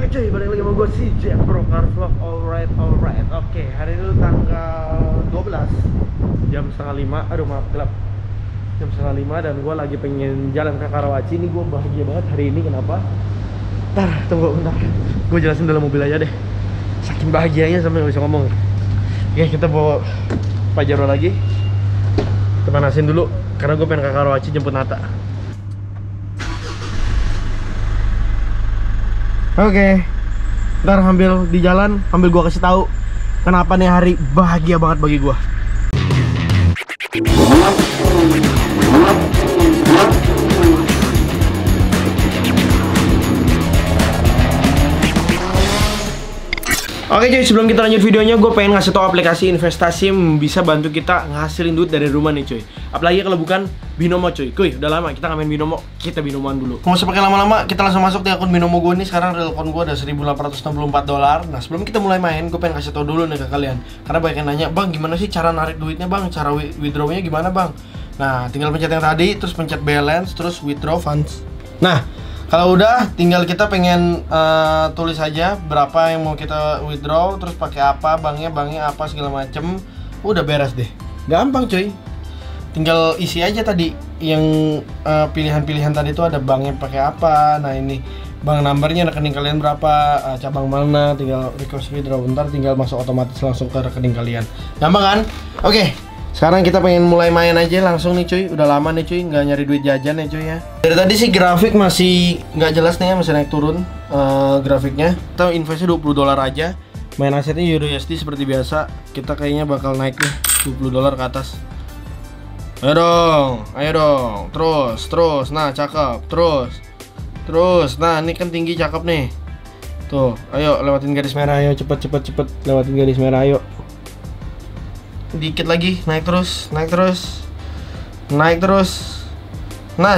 Oke cuy, balik lagi sama gue si Jack Bro Car Vlog. Alright. Oke, hari ini tanggal 12 jam setengah 5. Aduh maaf, gelap. Jam setengah 5 dan gue lagi pengen jalan ke Karawaci. Ini gue bahagia banget hari ini, kenapa? Tunggu bentar, gue jelasin dalam mobil aja deh. Saking bahagianya sampai gak bisa ngomong. Oke, kita bawa Pajero lagi. Kita panasin dulu, karena gue pengen ke Karawaci jemput Nata. Oke, ntar sambil di jalan, sambil gua kasih tahu kenapa nih hari bahagia banget bagi gua. Oke cuy, sebelum kita lanjut videonya, gue pengen ngasih tau aplikasi investasi yang bisa bantu kita ngasilin duit dari rumah nih cuy. Apalagi kalau bukan Binomo cuy. Kuy, udah lama kita nggak main Binomo, kita Binomoan dulu. Nggak usah pakai lama-lama, kita langsung masuk di akun Binomo gue nih. Sekarang real account gue ada $1.864. Nah sebelum kita mulai main, gue pengen kasih tau dulu nih ke kalian. Karena banyak yang nanya, bang gimana sih cara narik duitnya bang? Cara withdrawnya gimana bang? Nah tinggal pencet yang tadi, terus pencet balance, terus withdraw funds. Nah kalau udah, tinggal kita pengen tulis aja berapa yang mau kita withdraw, terus pakai apa, banknya apa segala macem. Udah beres deh, gampang cuy. Tinggal isi aja tadi yang pilihan-pilihan tadi tuh ada banknya pakai apa. Nah ini bank numbernya, rekening kalian berapa, cabang mana, tinggal request withdraw. Bentar, tinggal masuk otomatis langsung ke rekening kalian. Gampang kan? Oke. Sekarang kita pengen mulai main aja langsung nih cuy. Udah lama nih cuy nggak nyari duit jajan ya cuy ya. Dari tadi sih grafik masih nggak jelas nih ya, masih naik turun grafiknya. Kita investnya $20 aja. Main asetnya USD seperti biasa. Kita kayaknya bakal naik nih $20 ke atas. Ayo dong. Terus. Nah cakep. Terus. Nah ini kan tinggi, cakep nih. Tuh, ayo lewatin garis merah, ayo cepet lewatin garis merah, ayo. Dikit lagi, naik terus. Nah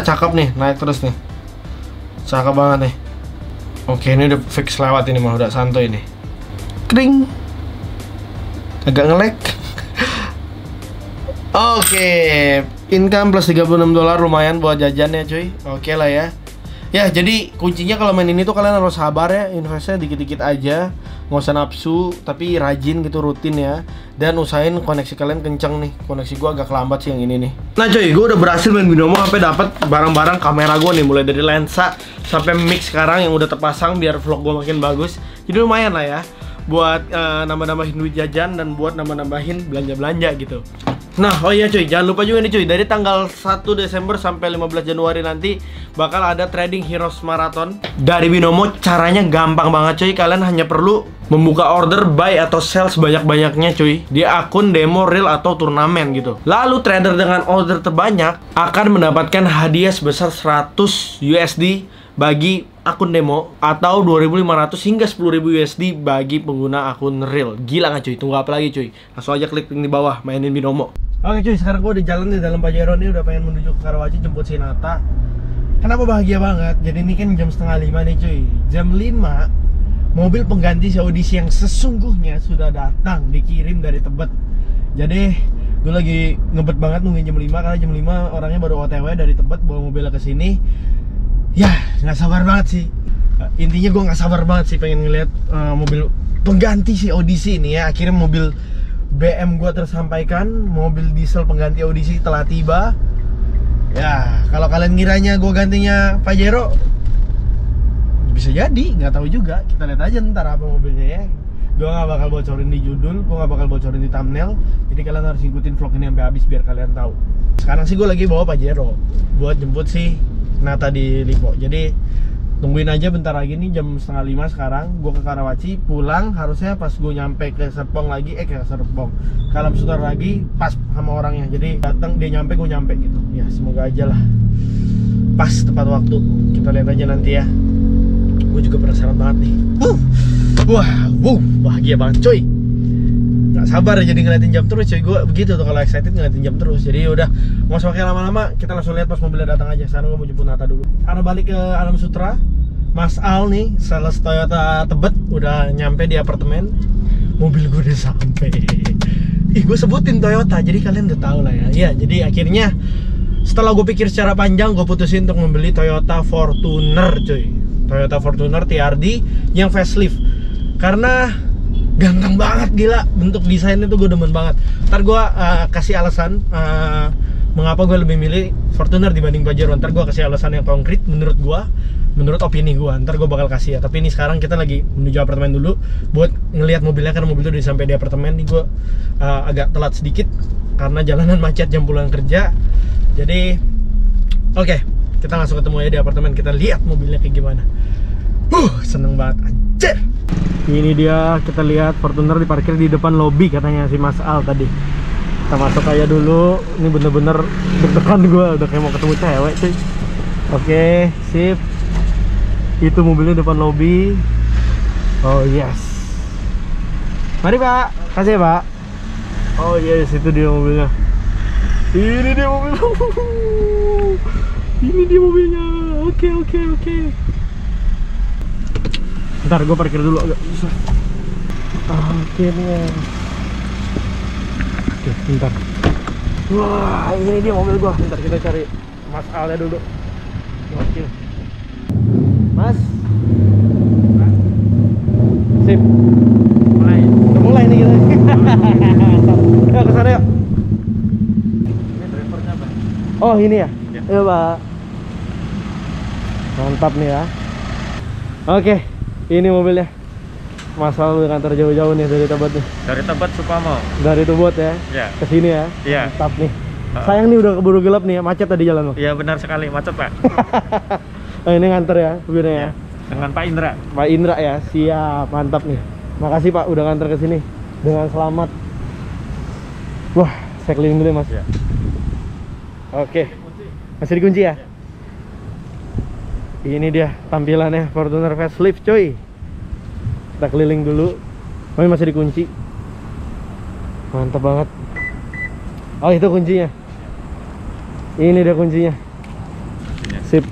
cakep nih, naik terus nih, cakep banget nih. Oke, ini udah fix lewat ini mah, udah santuy nih. Kring, agak nge-lag. Oke, income plus $36 lumayan buat jajan ya cuy. Oke lah ya. Ya jadi kuncinya kalau main ini tuh kalian harus sabar ya, investnya dikit-dikit aja, nggak usah nafsu, tapi rajin gitu, rutin ya. Dan usahain koneksi kalian kenceng nih. Koneksi gua agak lambat sih yang ini nih. Nah cuy, gua udah berhasil main Binomo sampai dapat barang-barang kamera gua nih, mulai dari lensa sampai mic sekarang yang udah terpasang biar vlog gua makin bagus. Jadi lumayan lah ya buat nambah-nambahin duit jajan dan buat nambah-nambahin belanja-belanja gitu. Nah, oh iya cuy, jangan lupa juga nih cuy, dari tanggal 1 Desember sampai 15 Januari nanti bakal ada trading Heroes Marathon dari Binomo. Caranya gampang banget cuy, kalian hanya perlu membuka order buy atau sell sebanyak-banyaknya cuy di akun demo, real atau turnamen gitu. Lalu trader dengan order terbanyak akan mendapatkan hadiah sebesar 100 USD bagi akun demo atau 2.500 hingga 10.000 USD bagi pengguna akun real. Gila nggak cuy? Tunggu apa lagi cuy? Langsung aja klik link di bawah, mainin Binomo. Oke cuy, sekarang gue udah jalan di dalam Pajero nih, udah pengen menuju ke Karawaci jemput si Nata. Kenapa bahagia banget? Jadi ini kan jam setengah 5 nih cuy. Jam 5 mobil pengganti si Odyssey yang sesungguhnya sudah datang, dikirim dari Tebet. Jadi gue lagi ngebet banget nungguin jam 5 karena jam 5 orangnya baru OTW dari Tebet bawa mobilnya ke sini. Ya, nggak sabar banget sih. Intinya gue nggak sabar banget sih pengen ngeliat mobil pengganti si Odyssey ini ya. Akhirnya mobil BM gue tersampaikan, mobil diesel pengganti Odyssey telah tiba. Ya, kalau kalian ngiranya gue gantinya Pajero, bisa jadi, nggak tahu juga. Kita lihat aja ntar apa mobilnya ya. Gue nggak bakal bocorin di judul, gue nggak bakal bocorin di thumbnail. Jadi kalian harus ikutin vlog ini sampai habis biar kalian tahu. Sekarang sih gue lagi bawa Pajero buat jemput si Nata di Lipo. Jadi tungguin aja bentar lagi nih, jam setengah 5 sekarang. Gue ke Karawaci, pulang harusnya pas gue nyampe ke Serpong lagi, ke Alam Sutra lagi, pas sama orangnya. Jadi datang dia nyampe, gue nyampe gitu. Ya semoga aja lah pas tepat waktu. Kita lihat aja nanti ya. Gue juga penasaran banget nih. Bahagia banget cuy. Gak sabar jadi ngeliatin jam terus cuy. Gue begitu tuh kalau excited ngeliatin jam terus. Jadi udah, mau pakai lama-lama, kita langsung lihat pas mobilnya datang aja. Sekarang gue mau jemput Nata dulu. Karena balik ke Alam Sutra, Mas Al nih, sales Toyota Tebet udah nyampe di apartemen. Mobil gue udah sampai. Gue sebutin Toyota, jadi kalian udah tahu lah ya. Iya, jadi akhirnya setelah gue pikir secara panjang, gue putusin untuk membeli Toyota Fortuner cuy. Toyota Fortuner TRD yang facelift. Karena ganteng banget, gila. Bentuk desainnya tuh gue demen banget. Ntar gue kasih alasan mengapa gue lebih milih Fortuner dibanding Pajero. Ntar gue kasih alasan yang konkret menurut gue, menurut opini gue. Ntar gue bakal kasih ya. Tapi ini sekarang kita lagi menuju apartemen dulu buat ngelihat mobilnya, karena mobil itu udah sampai di apartemen. Nih gue agak telat sedikit karena jalanan macet jam pulang kerja. Jadi oke, kita langsung ketemu aja di apartemen. Kita lihat mobilnya kayak gimana. Seneng banget, anjir. Ini dia, kita lihat Fortuner diparkir di depan lobi katanya si Mas Al tadi. Kita masuk aja dulu. Ini bener-bener deg-degan gue, udah kayak mau ketemu cewek cuy. Oke, sip. Itu mobilnya depan lobi. Oh yes. Mari Pak, kasih ya Pak. Oh yes, itu dia mobilnya. Ini dia mobilnya. Ini dia mobilnya. Oke. Ntar gue parkir dulu agak susah. Akhirnya. Oke, bentar. Wah, ini dia mobil gua. Bentar kita cari Mas Alnya dulu. Oke. Mas. Sip. Mulai. Udah mulai nih kita. Yuk kesana yuk. Ini drivernya Pak. Oh ini ya? Iya Pak. Mantap nih ya. Oke. Ini mobilnya. Mas Al udah kantor jauh-jauh nih dari Tebet nih. Dari Tebet Supomo. Dari Tebet ya? Iya. Kesini ya? Iya. Mantap nih. Sayang nih udah keburu gelap nih ya, macet tadi jalan lo. Iya benar sekali, macet Pak. Oh, ini nganter ya, mobilnya ya? Dengan Pak Indra. Pak Indra ya, siap, mantap nih. Makasih Pak udah nganter ke sini dengan selamat. Wah, saya keliling dulu ya Mas. Ya. Oke. Masih dikunci ya? Ini dia tampilannya Fortuner facelift coy. Kita keliling dulu. Oh, ini masih dikunci. Mantap banget. Oh, itu kuncinya. Ini dia kuncinya. Sip.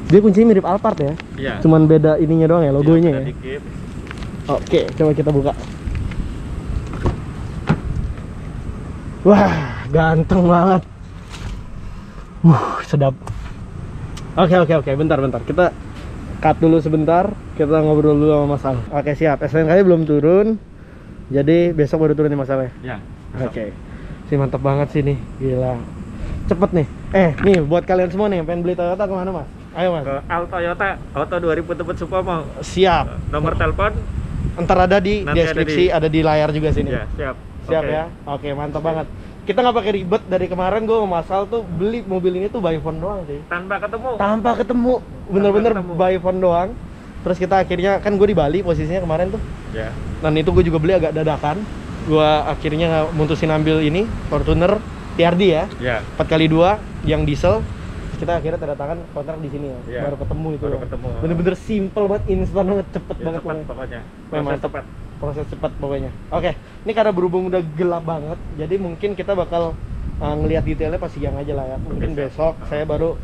Dia kuncinya mirip Alphard ya? Iya. Cuman beda ininya doang ya, logonya ya. Dikit. Oke, coba kita buka. Wah, ganteng banget. Sedap. Oke, bentar. Kita cut dulu sebentar, kita ngobrol dulu sama Mas Al. Oke, siap. STNK belum turun, jadi besok baru turun nih Mas Al ya? Oke. Sih mantap banget sih nih, gila. Cepet nih. Nih buat kalian semua nih yang pengen beli Toyota kemana Mas? Ayo Mas. Ke Al Toyota, Auto 2000 Tebet Supomo. Siap. Nomor telepon ntar ada di deskripsi, ada di layar juga sini. Ya, siap. Siap ya. Oke, mantap banget. Kita nggak pakai ribet. Dari kemarin gue sama Mas Al tuh beli mobil ini tuh by phone doang sih. Tanpa ketemu. Bener-bener by phone doang. Terus kita akhirnya, kan gue di Bali posisinya kemarin tuh. Ya. Dan itu gue juga beli agak dadakan. Gue akhirnya mutusin ambil ini Fortuner TRD ya. 4x2 yang diesel. Terus kita akhirnya tanda tangan kontrak di sini ya. Baru ketemu itu. Bener-bener simple banget, instan banget, cepet banget pokoknya. Memang cepat. Proses cepat pokoknya. Oke, ini karena berhubung udah gelap banget, jadi mungkin kita bakal ngelihat detailnya pas siang aja lah ya. Mungkin besok saya baru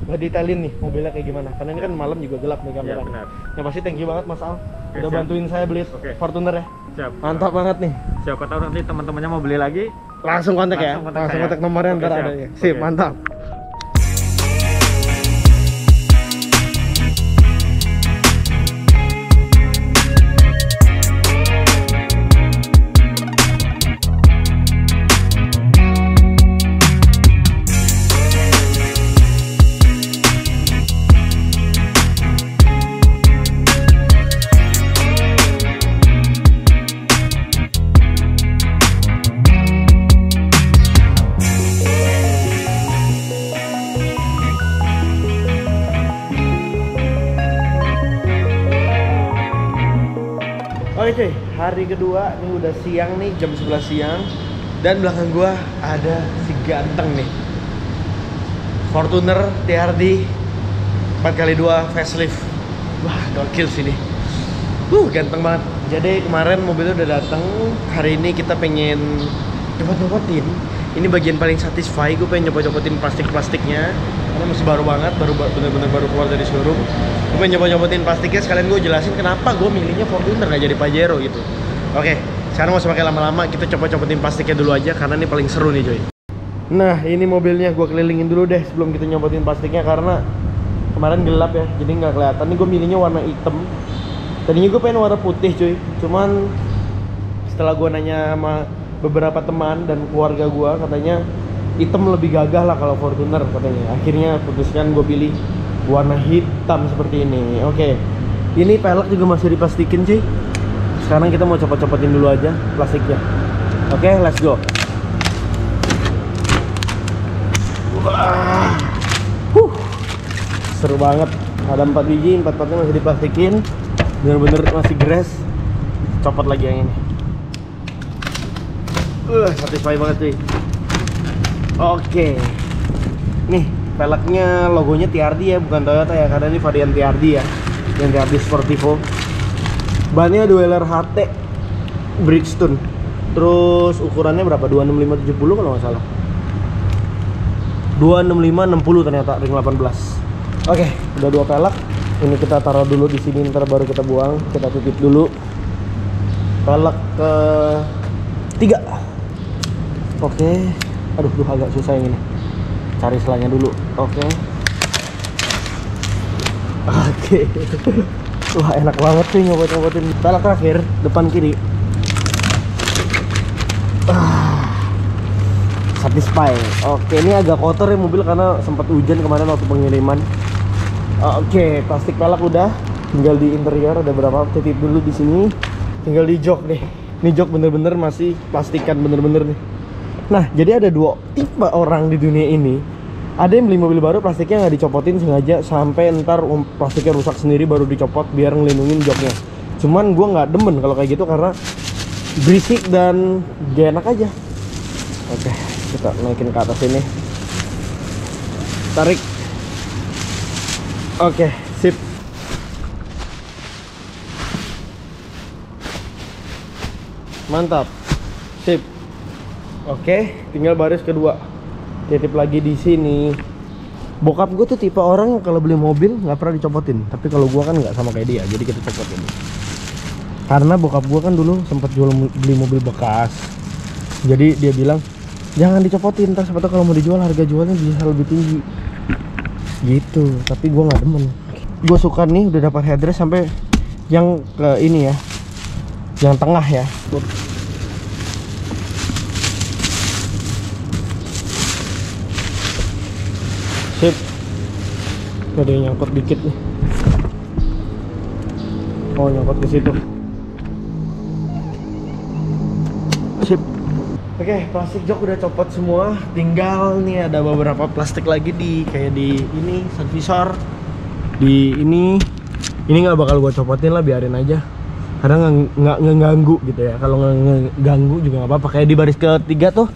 ngedetailin nih mobilnya kayak gimana. Karena ini kan malam juga gelap nih kameranya. Ya pasti thank you banget Mas Al. Udah bantuin saya beli Fortuner ya. Siap. Mantap banget nih. Siapa tahu nanti teman-temannya mau beli lagi, langsung kontak ya. Langsung kontak nomornya ntar ada ya. Sip, mantap. Oke cuy, hari kedua, ini udah siang nih, jam 11 siang. Dan belakang gua ada si ganteng nih Fortuner TRD 4x2 facelift. Wah, gokil sih nih. Ganteng banget. Jadi kemarin mobilnya udah dateng. Hari ini kita pengen nyopot-nyopotin. Ini bagian paling satisfy, gue pengen nyopot-nyopotin plastik-plastiknya. Karena masih baru banget, bener-bener baru keluar dari showroom. Gue pengen nyopotin plastiknya, sekalian gue jelasin kenapa gue milihnya Fortuner gak jadi Pajero gitu. Oke, sekarang mau pakai lama-lama, kita copotin plastiknya dulu aja karena ini paling seru nih coy. Nah, ini mobilnya gue kelilingin dulu deh sebelum kita nyopotin plastiknya, karena kemarin gelap ya, jadi nggak kelihatan. Nih gue milihnya warna hitam. Tadinya gue pengen warna putih cuy, cuman setelah gue nanya sama beberapa teman dan keluarga gue, katanya hitam lebih gagah lah kalau Fortuner katanya. Akhirnya putuskan gue pilih warna hitam seperti ini. Oke, ini pelek juga masih diplastikin cuy. Sekarang kita mau copot-copotin dulu aja plastiknya. Oke, let's go. Wah, seru banget. Ada 4 biji, 4-4-nya masih diplastikin. Bener-bener masih gres. Copot lagi yang ini. Satisfy banget cuy. Oke. Nih, peleknya logonya TRD ya, bukan Toyota ya, karena ini varian TRD ya. Yang TRD Sportivo. Bannya Dweller HT Bridgestone. Terus ukurannya berapa? 265/70 kalau nggak salah. 265/60 ternyata ring 18. Oke, udah 2 pelek. Ini kita taruh dulu di sini, ntar baru kita buang. Kita titip dulu. Pelek ke 3. Oke. Aduh, agak susah yang ini. Cari selanya dulu. Oke. Wah, enak banget sih ngobot-ngobotin. Pelek terakhir, depan kiri. Satisfy. Oke, ini agak kotor ya mobil karena sempat hujan kemarin waktu pengiriman. Oke, plastik pelek udah. Tinggal di interior ada berapa? Titip dulu di sini. Tinggal di jok nih. Ini jok bener-bener masih plastikan bener-bener nih. Nah, jadi ada 2 tipe orang di dunia ini. Ada yang beli mobil baru plastiknya nggak dicopotin sengaja sampai ntar plastiknya rusak sendiri baru dicopot biar ngelindungin joknya. Cuman gue nggak demen kalau kayak gitu karena berisik dan gak enak aja. Oke, kita naikin ke atas ini. Tarik. Oke, sip. Mantap. Sip. Oke, tinggal baris kedua. Titip lagi di sini. Bokap gue tuh tipe orang yang kalau beli mobil nggak pernah dicopotin. Tapi kalau gue kan nggak sama kayak dia, jadi kita copotin. Karena bokap gue kan dulu sempat beli mobil bekas. Jadi dia bilang jangan dicopotin, ntar siapa tahu kalau mau dijual harga jualnya bisa lebih tinggi. Gitu. Tapi gue nggak demen. Gue suka nih udah dapat headrest sampai yang ke ini ya, yang tengah ya. Sip. Ada yang nyangkut dikit nih. Oh, nyangkut ke situ. Sip. Oke, plastik jok udah copot semua. Tinggal nih ada beberapa plastik lagi di kayak di ini sun visor. Di ini nggak bakal gua copotin lah, biarin aja. Karena nggak ngeganggu gitu ya. Kalau ngeganggu juga nggak apa-apa. Kayak di baris ketiga tuh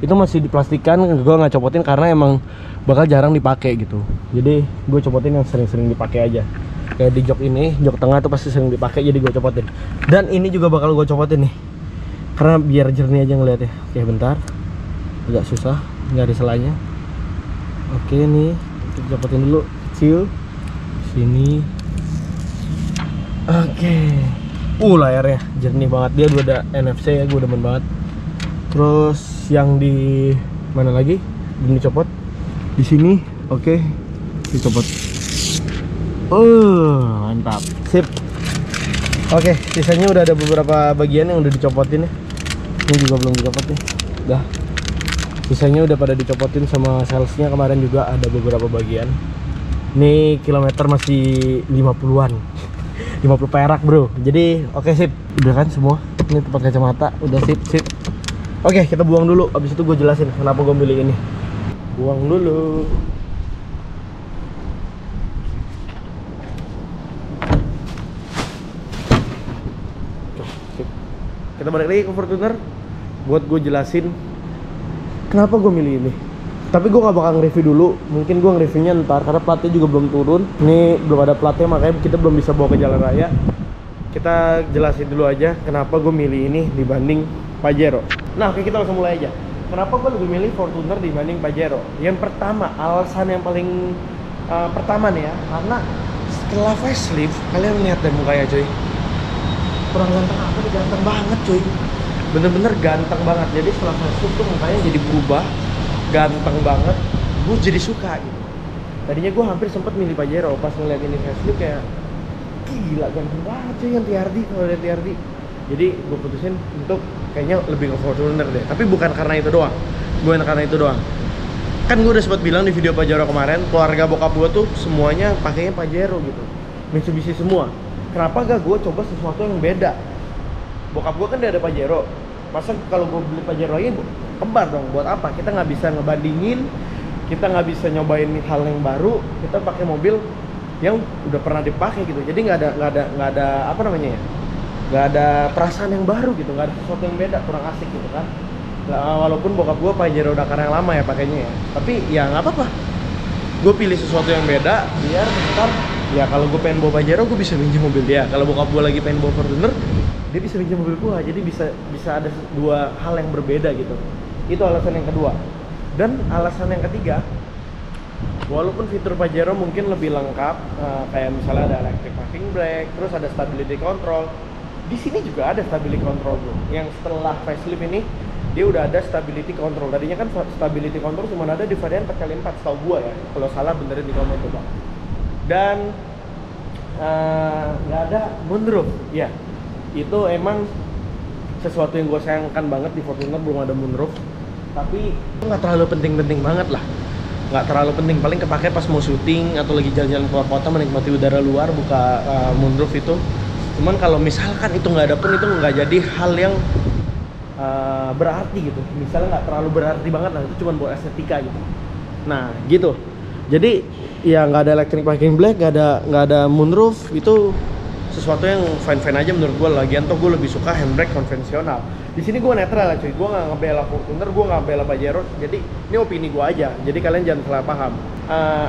itu masih diplastikan, gua nggak copotin karena emang bakal jarang dipakai gitu. Jadi gue copotin yang sering-sering dipakai aja. Kayak di jok ini, jok tengah tuh pasti sering dipakai, jadi gue copotin. Dan ini juga bakal gue copotin nih, karena biar jernih aja ngeliatnya. Oke, bentar, agak susah nyari selanya. Oke, nih kita copotin dulu, kecil sini. Oke, layarnya jernih banget, dia udah ada NFC ya, gue demen banget. Terus yang di mana lagi belum dicopot? Di sini, oke, dicopot. Mantap, sip. Oke, sisanya udah ada beberapa bagian yang udah dicopotin ya. Ini juga belum dicopot nih. Dah. Sisanya udah pada dicopotin sama salesnya, kemarin juga ada beberapa bagian. Ini kilometer masih 50-an. 50 perak, bro. Jadi, oke, sip. Udah kan semua. Ini tempat kacamata, udah sip. Oke, kita buang dulu. Abis itu gue jelasin kenapa gue milih ini. Buang dulu. Kita balik lagi ke Fortuner buat gue jelasin kenapa gue milih ini. Tapi gue gak bakal nge-review dulu. Mungkin gue nge-reviewnya ntar karena platnya juga belum turun. Ini belum ada platnya, makanya kita belum bisa bawa ke jalan raya. Kita jelasin dulu aja kenapa gue milih ini dibanding Pajero. Nah, oke, kita langsung mulai aja. Kenapa gue lebih milih Fortuner dibanding Pajero? Yang pertama, alasan yang paling pertama nih ya, karena setelah facelift, kalian lihat deh mukanya cuy. Kurang ganteng apa nih? Ganteng banget cuy. Bener-bener ganteng banget. Jadi setelah facelift tuh mukanya jadi berubah, ganteng banget. Gue jadi suka gitu. Tadinya gue hampir sempet milih Pajero, pas ngeliat ini facelift kayak gila ganteng banget cuy yang TRD. Kalau lihat TRD, jadi gue putusin untuk kayaknya lebih ke Fortuner deh. Tapi bukan karena itu doang, kan gue udah sempat bilang di video Pajero kemarin, keluarga bokap gue tuh semuanya pakainya Pajero gitu, Mitsubishi semua. Kenapa gak gue coba sesuatu yang beda? Bokap gue kan udah ada Pajero, masa kalau gue beli Pajero lagi kembar dong, buat apa? Kita nggak bisa ngebandingin, kita nggak bisa nyobain hal yang baru, kita pakai mobil yang udah pernah dipakai gitu. Jadi nggak ada apa namanya ya, nggak ada perasaan yang baru gitu, nggak ada sesuatu yang beda, kurang asik gitu kan. Nah, walaupun bokap gue Pajero Dakar yang lama ya pakainya ya, tapi ya nggak apa-apa, gue pilih sesuatu yang beda biar ntar ya kalau gue pengen bawa Pajero gue bisa pinjam mobil dia, kalau bokap gue lagi pengen bawa Fortuner dia bisa pinjam mobil gue, jadi bisa ada dua hal yang berbeda gitu. Itu alasan yang kedua. Dan alasan yang ketiga, walaupun fitur Pajero mungkin lebih lengkap, kayak misalnya ada electric parking brake, terus ada stability control, di sini juga ada stability control bro. Yang setelah facelift ini dia udah ada stability control. Tadinya kan stability control cuma ada di varian 4x4 setahu gua ya, kalau salah benerin di komen coba. Dan nggak ada moonroof ya, itu emang sesuatu yang gue sayangkan banget di Fortuner, belum ada moonroof. Tapi itu nggak terlalu penting-penting banget lah, nggak terlalu penting, paling kepake pas mau syuting atau lagi jalan-jalan keluar kota menikmati udara luar buka moonroof itu. Cuman kalau misalkan itu nggak ada pun, itu nggak jadi hal yang berarti gitu, misalnya nggak terlalu berarti banget lah, itu cuma buat estetika gitu. Nah gitu, jadi ya nggak ada electric parking brake, nggak ada moonroof, itu sesuatu yang fine aja menurut gue. Lagian tuh gue lebih suka handbrake konvensional. Di sini gue netral lah cuy, gue nggak ngebela Fortuner, gue nggak ngebela Pajero, jadi ini opini gue aja, jadi kalian jangan salah paham.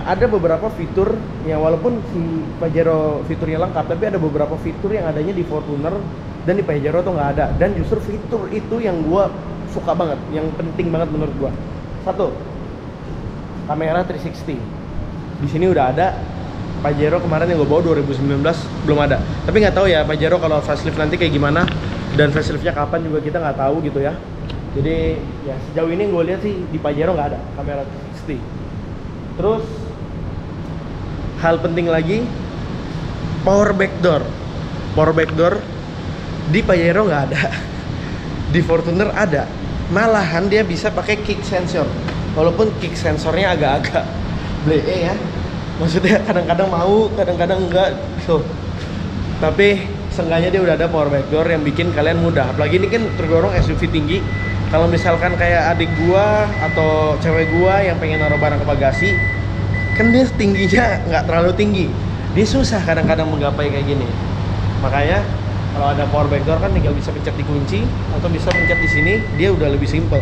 Ada beberapa fitur yang walaupun si Pajero fiturnya lengkap, tapi ada beberapa fitur yang adanya di Fortuner dan di Pajero tuh nggak ada. Dan justru fitur itu yang gue suka banget, yang penting banget menurut gue. Satu, kamera 360. Di sini udah ada. Pajero kemarin yang gue bawa 2019 belum ada. Tapi nggak tahu ya Pajero kalau facelift nanti kayak gimana, dan faceliftnya kapan juga kita nggak tahu gitu ya. Jadi ya sejauh ini gue lihat sih di Pajero nggak ada kamera 360. Terus hal penting lagi, power backdoor di Pajero nggak ada, di Fortuner ada. Malahan dia bisa pakai kick sensor, walaupun kick sensornya agak-agak blee ya, maksudnya kadang-kadang mau, kadang-kadang enggak so. Tapi seenggaknya dia udah ada power backdoor yang bikin kalian mudah. Apalagi ini kan tergolong SUV tinggi. Kalau misalkan kayak adik gua atau cewek gua yang pengen naruh barang ke bagasi, kan dia tingginya nggak terlalu tinggi, dia susah kadang-kadang menggapai kayak gini. Makanya kalau ada power backdoor kan tinggal bisa pencet di kunci atau bisa pencet di sini, dia udah lebih simple.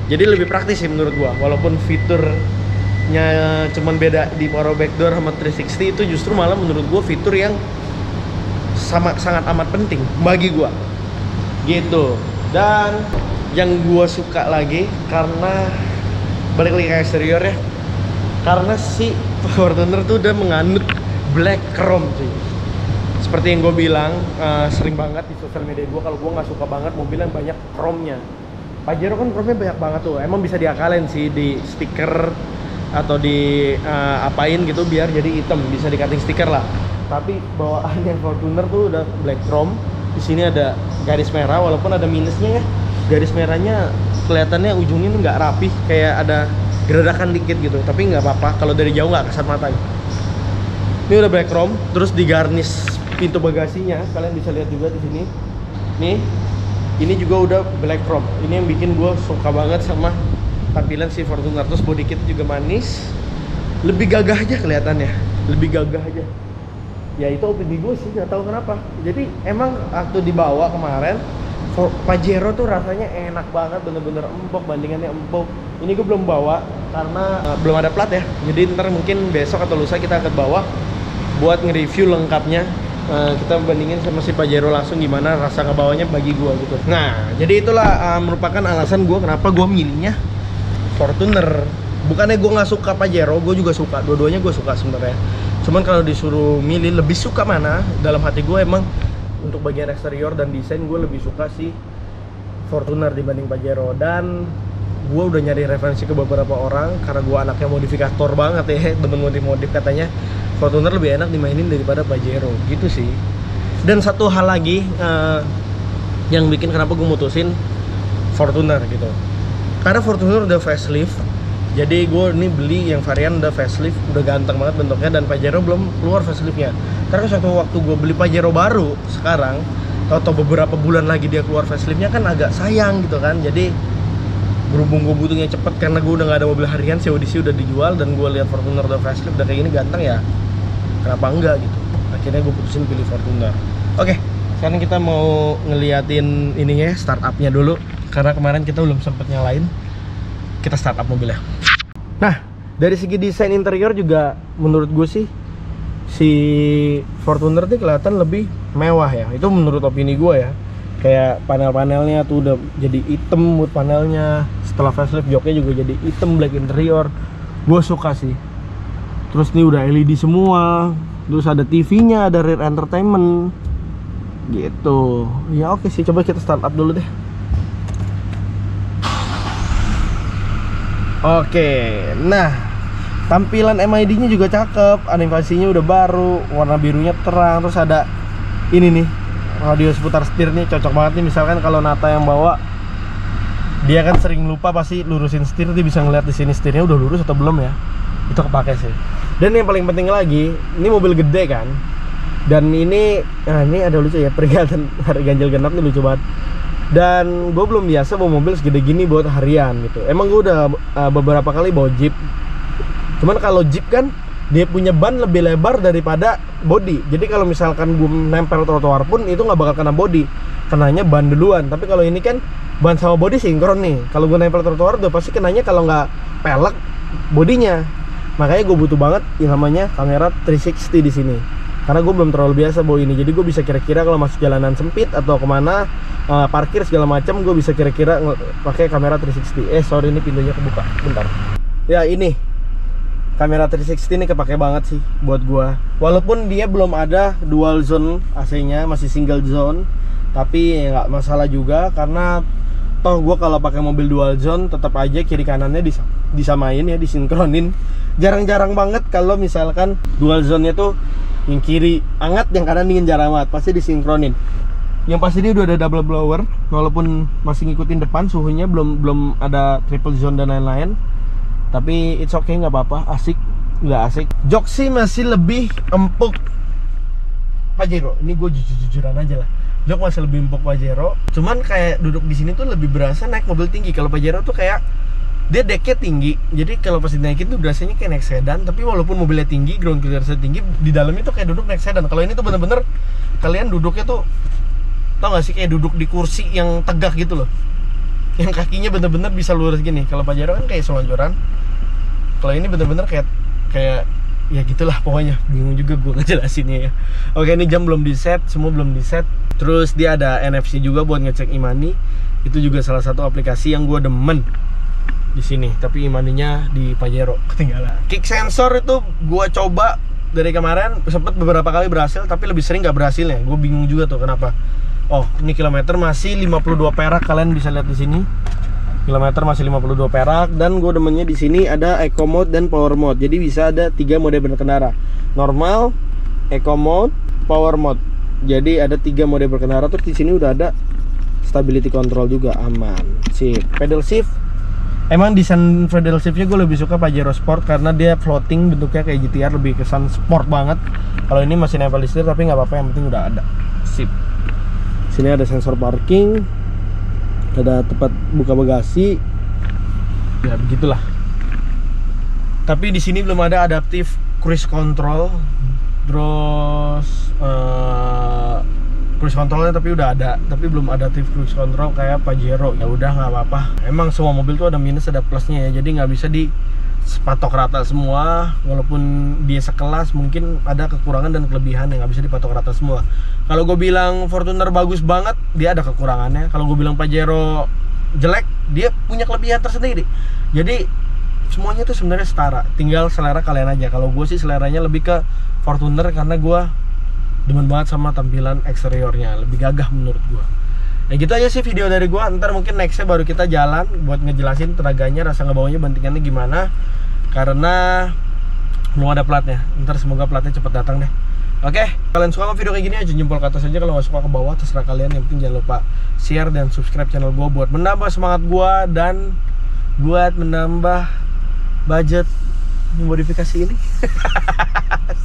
Jadi lebih praktis sih menurut gua. Walaupun fiturnya cuman beda di power backdoor sama 360, itu justru malah menurut gua fitur yang sangat amat penting bagi gua gitu. Dan yang gua suka lagi, karena balik lagi ke eksterior ya, karena si Fortuner tuh udah menganut black chrome cuy. Seperti yang gue bilang sering banget di sosial media gue, kalau gue nggak suka banget mobil yang banyak chrome-nya. Pajero kan chrome-nya banyak banget tuh, emang bisa diakalin sih di stiker atau di apain gitu biar jadi hitam, bisa di cutting stiker lah. Tapi bawaannya Fortuner tuh udah black chrome. Di sini ada garis merah, walaupun ada minusnya ya. Garis merahnya kelihatannya ujungnya nggak rapi, kayak ada geradakan dikit gitu. Tapi nggak apa-apa, kalau dari jauh nggak kasat mata. Ini udah black chrome, terus digarnish pintu bagasinya. Kalian bisa lihat juga di sini. Nih, ini juga udah black chrome. Ini yang bikin gue suka banget sama tampilan si Fortuner. Terus body kit juga manis, lebih gagah aja kelihatannya, lebih gagah aja. Ya itu opini gue sih, nggak tahu kenapa. Jadi emang waktu dibawa kemarin, Pajero tuh rasanya enak banget, bener-bener empuk, bandingannya empuk. Ini gue belum bawa karena belum ada plat ya. Jadi ntar mungkin besok atau lusa kita akan bawa buat nge-review lengkapnya. Kita bandingin sama si Pajero langsung gimana rasa ngebawanya bagi gue gitu. Nah, jadi itulah merupakan alasan gue kenapa gue milihnya Fortuner. Bukannya gue nggak suka Pajero, gue juga suka. Dua-duanya gue suka sebenarnya. Cuman kalau disuruh milih lebih suka mana, dalam hati gue emang untuk bagian eksterior dan desain gue lebih suka si Fortuner dibanding Pajero. Dan gue udah nyari referensi ke beberapa orang karena gue anaknya modifikator banget ya, temen modif katanya Fortuner lebih enak dimainin daripada Pajero gitu sih. Dan satu hal lagi yang bikin kenapa gue mutusin Fortuner gitu, karena Fortuner udah facelift. Jadi gue ini beli yang varian udah facelift, udah ganteng banget bentuknya, dan Pajero belum keluar faceliftnya. Karena suatu waktu gue beli Pajero baru sekarang, atau beberapa bulan lagi dia keluar faceliftnya kan agak sayang gitu kan. Jadi berhubung gue butuhnya cepet karena gue udah gak ada mobil harian, CODC udah dijual, dan gue lihat Fortuner udah facelift udah kayak gini ganteng ya, kenapa enggak gitu. Akhirnya gue putusin pilih Fortuner. Oke, sekarang kita mau ngeliatin ininya, startupnya dulu, karena kemarin kita belum sempet nyalain. Kita startup mobilnya. Nah, dari segi desain interior juga menurut gue sih si Fortuner ini kelihatan lebih mewah ya. Itu menurut opini gue ya. Kayak panel-panelnya tuh udah jadi hitam wood panelnya. Setelah facelift joknya juga jadi hitam black interior. Gue suka sih. Terus ini udah LED semua. Terus ada TV-nya, ada rear entertainment gitu. Ya oke sih, coba kita start up dulu deh. Oke, nah tampilan MID-nya juga cakep, animasinya udah baru, warna birunya terang, terus ada ini nih, audio seputar setir nih, cocok banget nih. Misalkan kalau Nata yang bawa, dia kan sering lupa pasti lurusin setir, dia bisa ngeliat di sini setirnya udah lurus atau belum ya. Itu kepake sih. Dan yang paling penting lagi, ini mobil gede kan, dan ini, nah ini ada lucu ya, peringatan hari ganjil genap nih lucu banget. Dan gue belum biasa bawa mobil segede gini buat harian gitu. Emang gue udah beberapa kali bawa Jeep. Cuman kalau Jeep kan dia punya ban lebih lebar daripada body. Jadi kalau misalkan gue nempel trotoar pun itu nggak bakal kena body, kenanya ban duluan. Tapi kalau ini kan ban sama body sinkron nih. Kalau gue nempel trotoar udah pasti kenanya kalau nggak pelek bodinya. Makanya gue butuh banget yang namanya kamera 360 di sini. Karena gue belum terlalu biasa bawa ini, jadi gue bisa kira-kira kalau masuk jalanan sempit atau kemana, parkir segala macam, gue bisa kira-kira pakai kamera 360. Sorry, ini pintunya kebuka, bentar. Ya ini kamera 360 ini kepake banget sih buat gue. Walaupun dia belum ada dual zone AC-nya, masih single zone, tapi nggak masalah juga karena toh gue kalau pakai mobil dual zone tetap aja kiri kanannya disamain ya, disinkronin. Jarang-jarang banget kalau misalkan dual zone-nya tuh yang kiri hangat, yang kanan dingin, jarang banget, pasti disinkronin. Yang pasti dia udah ada double blower, walaupun masih ngikutin depan, suhunya belum ada triple zone dan lain-lain. Tapi it's okay, nggak apa-apa, asik, nggak asik. Jok sih masih lebih empuk Pajero. Ini gue jujur-jujuran aja lah. Jok masih lebih empuk Pajero. Cuman kayak duduk di sini tuh lebih berasa naik mobil tinggi. Kalau Pajero tuh kayak dia decknya tinggi, jadi kalau pas dinaikin tuh rasanya kayak naik sedan. Tapi walaupun mobilnya tinggi, ground clearance tinggi, di dalamnya tuh kayak duduk naik sedan. Kalau ini tuh bener-bener kalian duduknya tuh, tau gak sih, kayak duduk di kursi yang tegak gitu loh, yang kakinya bener-bener bisa lurus gini. Kalau Pajero kan kayak selonjoran. Kalau ini bener-bener kayak ya gitulah pokoknya. Bingung juga gue ngejelasinnya ya. Oke, ini jam belum di set, semua belum di set. Terus dia ada NFC juga buat ngecek e-money. Itu juga salah satu aplikasi yang gue demen di sini, tapi e-money-nya di Pajero ketinggalan. Kick sensor itu gua coba dari kemarin, sempet beberapa kali berhasil, tapi lebih sering nggak berhasilnya. Gue bingung juga tuh kenapa. Oh, ini kilometer masih 52 perak, kalian bisa lihat di sini. Kilometer masih 52 perak, dan gue demennya di sini ada Eco Mode dan Power Mode. Jadi bisa ada 3 mode berkendara. Normal, Eco Mode, Power Mode. Jadi ada 3 mode berkendara. Terus di sini udah ada stability control juga, aman. Sip. Pedal shift. Emang desain pedal shiftnya gue lebih suka Pajero Sport karena dia floating, bentuknya kayak GTR, lebih kesan sport banget. Kalau ini masih nempel di setir, tapi nggak apa-apa, yang penting udah ada. Sip. Sini ada sensor parking, ada tempat buka bagasi, ya begitulah. Tapi di sini belum ada adaptive cruise control. Terus cruise controlnya tapi udah ada, tapi belum adaptive cruise control kayak Pajero. Ya udah, nggak apa-apa. Emang semua mobil tuh ada minus ada plusnya ya, jadi nggak bisa dipatok rata semua. Walaupun dia sekelas, mungkin ada kekurangan dan kelebihan yang nggak bisa dipatok rata semua. Kalau gue bilang Fortuner bagus banget, dia ada kekurangannya. Kalau gue bilang Pajero jelek, dia punya kelebihan tersendiri. Jadi semuanya tuh sebenarnya setara, tinggal selera kalian aja. Kalau gue sih seleranya lebih ke Fortuner karena gue demen banget sama tampilan eksteriornya, lebih gagah menurut gue. Ya gitu aja sih video dari gua. Ntar mungkin nextnya baru kita jalan buat ngejelasin tenaganya, rasa ngebawanya, bantingannya gimana. Karena belum ada platnya. Ntar semoga platnya cepet datang deh. Oke, kalian suka sama video kayak gini aja jempol ke atas aja, kalau nggak suka ke bawah terserah kalian. Yang penting jangan lupa share dan subscribe channel gua buat menambah semangat gua dan buat menambah budget modifikasi ini.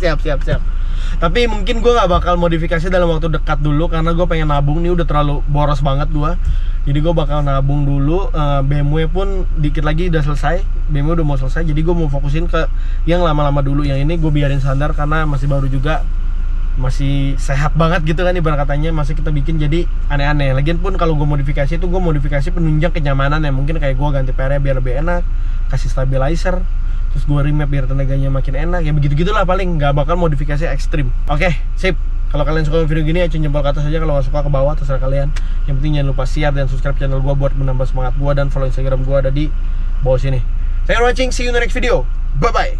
Siap. Tapi mungkin gue nggak bakal modifikasi dalam waktu dekat dulu karena gue pengen nabung. Nih udah terlalu boros banget gue. Jadi gue bakal nabung dulu. BMW pun dikit lagi udah selesai. BMW udah mau selesai. Jadi gue mau fokusin ke yang lama-lama dulu. Yang ini gue biarin standar karena masih baru juga, masih sehat banget gitu kan ibarat katanya. Masih kita bikin jadi aneh-aneh. Lagian pun kalau gue modifikasi itu gue modifikasi penunjang kenyamanan ya. Mungkin kayak gue ganti PR biar lebih enak, kasih stabilizer, terus gue remap biar tenaganya makin enak. Ya begitu-gitulah paling, nggak bakal modifikasi ekstrim. Oke, sip. Kalau kalian suka video gini ya jempol ke atas aja, kalau nggak suka ke bawah terserah kalian. Yang penting jangan lupa share dan subscribe channel gue buat menambah semangat gue, dan follow Instagram gue ada di bawah sini. Thanks for watching, see you in the next video. Bye bye.